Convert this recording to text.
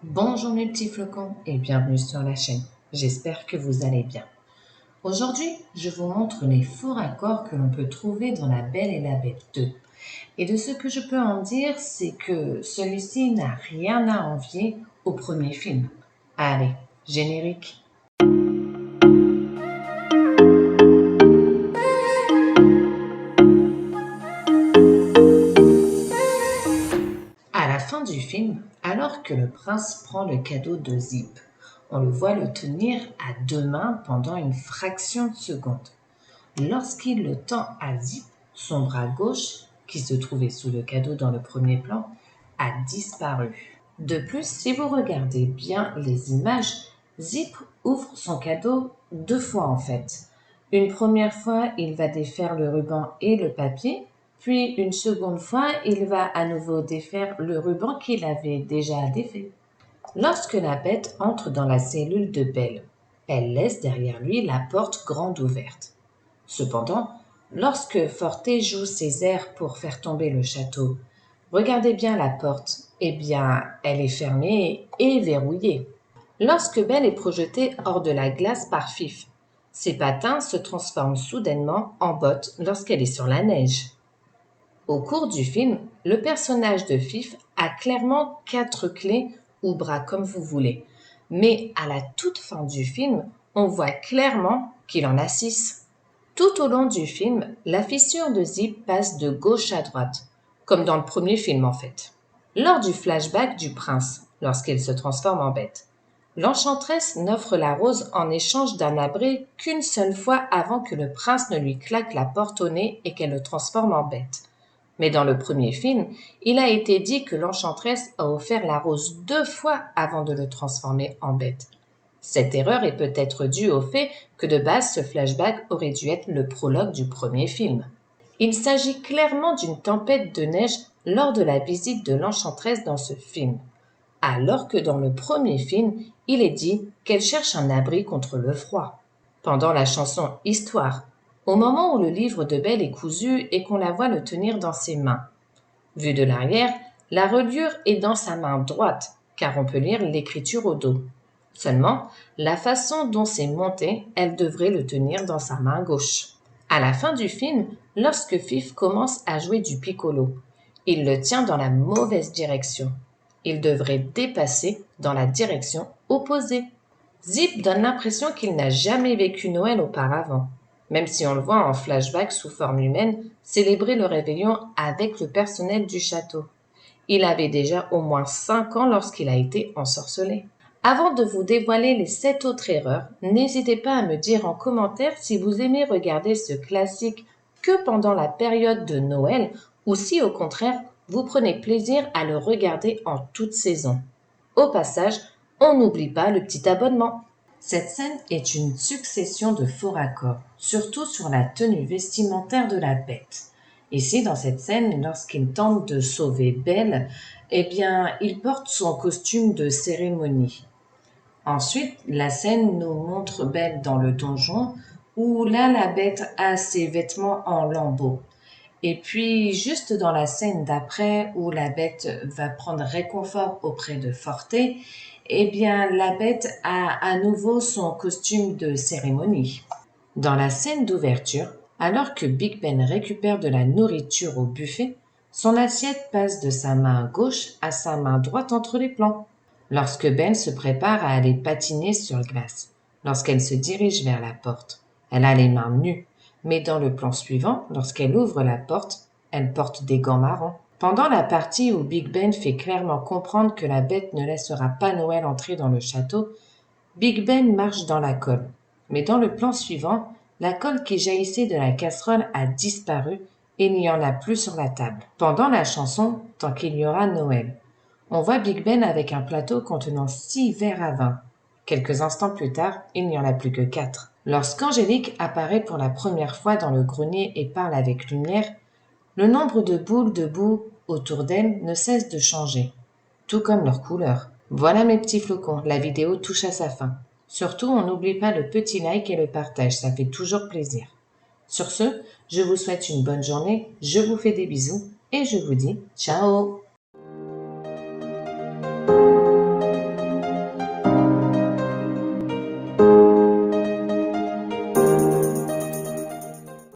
Bonjour mes petits flocons et bienvenue sur la chaîne. J'espère que vous allez bien. Aujourd'hui, je vous montre les faux raccords que l'on peut trouver dans La Belle et la Bête 2. Et de ce que je peux en dire, c'est que celui-ci n'a rien à envier au premier film. Allez, générique. À la fin du film, alors que le prince prend le cadeau de Zip, on le voit le tenir à deux mains pendant une fraction de seconde. Lorsqu'il le tend à Zip, son bras gauche, qui se trouvait sous le cadeau dans le premier plan, a disparu. De plus, si vous regardez bien les images, Zip ouvre son cadeau deux fois en fait. Une première fois, il va défaire le ruban et le papier, puis une seconde fois, il va à nouveau défaire le ruban qu'il avait déjà défait. Lorsque la bête entre dans la cellule de Belle, elle laisse derrière lui la porte grande ouverte. Cependant, lorsque Forté joue ses airs pour faire tomber le château, regardez bien la porte. Eh bien, elle est fermée et verrouillée. Lorsque Belle est projetée hors de la glace par Fif, ses patins se transforment soudainement en bottes lorsqu'elle est sur la neige. Au cours du film, le personnage de Fif a clairement 4 clés ou bras comme vous voulez. Mais à la toute fin du film, on voit clairement qu'il en a 6. Tout au long du film, la fissure de Zip passe de gauche à droite, comme dans le premier film en fait. Lors du flashback du prince, lorsqu'il se transforme en bête, l'enchanteresse n'offre la rose en échange d'un abri qu'une seule fois avant que le prince ne lui claque la porte au nez et qu'elle le transforme en bête. Mais dans le premier film, il a été dit que l'enchanteresse a offert la rose 2 fois avant de le transformer en bête. Cette erreur est peut-être due au fait que de base ce flashback aurait dû être le prologue du premier film. Il s'agit clairement d'une tempête de neige lors de la visite de l'enchanteresse dans ce film, alors que dans le premier film, il est dit qu'elle cherche un abri contre le froid. Pendant la chanson Histoire, au moment où le livre de Belle est cousu et qu'on la voit le tenir dans ses mains. Vu de l'arrière, la reliure est dans sa main droite, car on peut lire l'écriture au dos. Seulement, la façon dont c'est monté, elle devrait le tenir dans sa main gauche. À la fin du film, lorsque Fif commence à jouer du piccolo, il le tient dans la mauvaise direction. Il devrait dépasser dans la direction opposée. Zip donne l'impression qu'il n'a jamais vécu Noël auparavant, même si on le voit en flashback sous forme humaine célébrer le réveillon avec le personnel du château. Il avait déjà au moins 5 ans lorsqu'il a été ensorcelé. Avant de vous dévoiler les 7 autres erreurs, n'hésitez pas à me dire en commentaire si vous aimez regarder ce classique que pendant la période de Noël ou si au contraire vous prenez plaisir à le regarder en toute saison. Au passage, on n'oublie pas le petit abonnement. Cette scène est une succession de faux raccords, surtout sur la tenue vestimentaire de la bête. Ici, dans cette scène, lorsqu'il tente de sauver Belle, eh bien, il porte son costume de cérémonie. Ensuite, la scène nous montre Belle dans le donjon, où là, la bête a ses vêtements en lambeaux. Et puis, juste dans la scène d'après, où la bête va prendre réconfort auprès de Forté, eh bien, la bête a à nouveau son costume de cérémonie. Dans la scène d'ouverture, alors que Big Ben récupère de la nourriture au buffet, son assiette passe de sa main gauche à sa main droite entre les plans. Lorsque Ben se prépare à aller patiner sur glace, lorsqu'elle se dirige vers la porte, elle a les mains nues, mais dans le plan suivant, lorsqu'elle ouvre la porte, elle porte des gants marrons. Pendant la partie où Big Ben fait clairement comprendre que la bête ne laissera pas Noël entrer dans le château, Big Ben marche dans la colle. Mais dans le plan suivant, la colle qui jaillissait de la casserole a disparu et il n'y en a plus sur la table. Pendant la chanson « Tant qu'il y aura Noël », on voit Big Ben avec un plateau contenant 6 verres à vin. Quelques instants plus tard, il n'y en a plus que 4. Lorsqu'Angélique apparaît pour la première fois dans le grenier et parle avec lumière, le nombre de boules de boue autour d'elle ne cesse de changer, tout comme leur couleur. Voilà mes petits flocons, la vidéo touche à sa fin. Surtout, on n'oublie pas le petit like et le partage, ça fait toujours plaisir. Sur ce, je vous souhaite une bonne journée, je vous fais des bisous et je vous dis ciao!